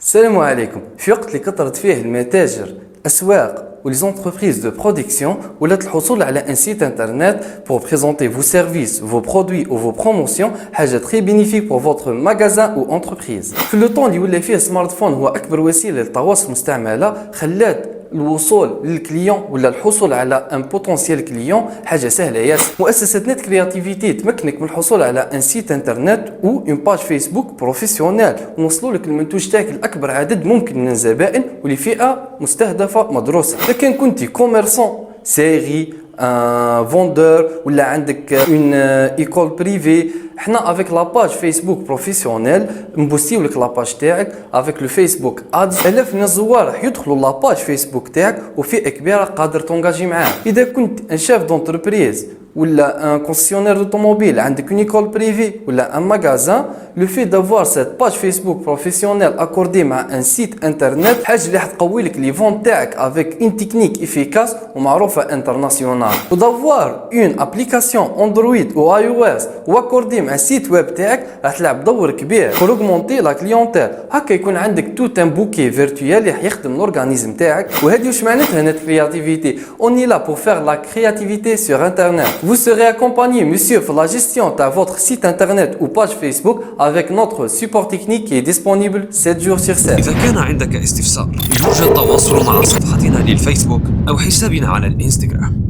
السلام عليكم. في وقت اللي كثرت فيه المتاجر اسواق ou les entreprises de production ولات الحصول على un site internet pour présenter vos services, vos produits ou vos promotions حاجة très bénéfique pour votre magasin ou entreprise. في لو طون اللي ولا فيه السمارت فون هو أكبر وسيلة للتواصل المستعملة، خلات الوصول للكليون ولا الحصول على ان بوتنسيال كليون حاجه سهله ياسر. مؤسسه نت كرياتيفيتي تمكنك من الحصول على ان سيت انترنت او اون باج فيسبوك بروفيسيونيل، ونوصلوا لك المنتوج تاعك لاكبر عدد ممكن من الزبائن ولفئه مستهدفه مدروسه. اذا كان كنتي كوميرسون سيري ان فوندور ولا عندك اون ايكول بريفي، حنا افيك لاباج فيسبوك بروفيسيونيل نبوستيو لك لاباج تاعك افيك لو فيسبوك ادز. الاف من الزوار راح يدخلوا لاباج فيسبوك تاعك وفئه كبيره قادر تونجاجي معاه. اذا كنت ان شيف دونتربريز ولا ان كونسيونير دوطوموبيل، عندك اون ايكول بريفي ولا ان ماغازان، لو في دافوار سيت باج فيسبوك بروفيسيونيل اكوردي مع ان سيت انترنت حاجه اللي حتقوي لك لي فون تاعك افيك اون تكنيك افيكاس ومعروفه انترناسيونال. ودافوار اون ابليكاسيون اندرويد او اي او اس واكوردي مع السيت ويب تاعك راح تلعب دور كبير pour augmenter la clientèle. هكا يكون عندك tout un bouquet virtuel راح يخدم الاورغانيزم تاعك. وهذه واش معناتها نت كرياتيفيتي؟ on est là pour faire la créativité sur internet. Vous serez accompagné monsieur pour la gestion de votre site internet ou page Facebook avec notre support technique qui est disponible 7 jours sur 7. إذا كان عندك استفسار يرجى التواصل مع صفحتنا للفيسبوك أو حسابنا على الإنستغرام.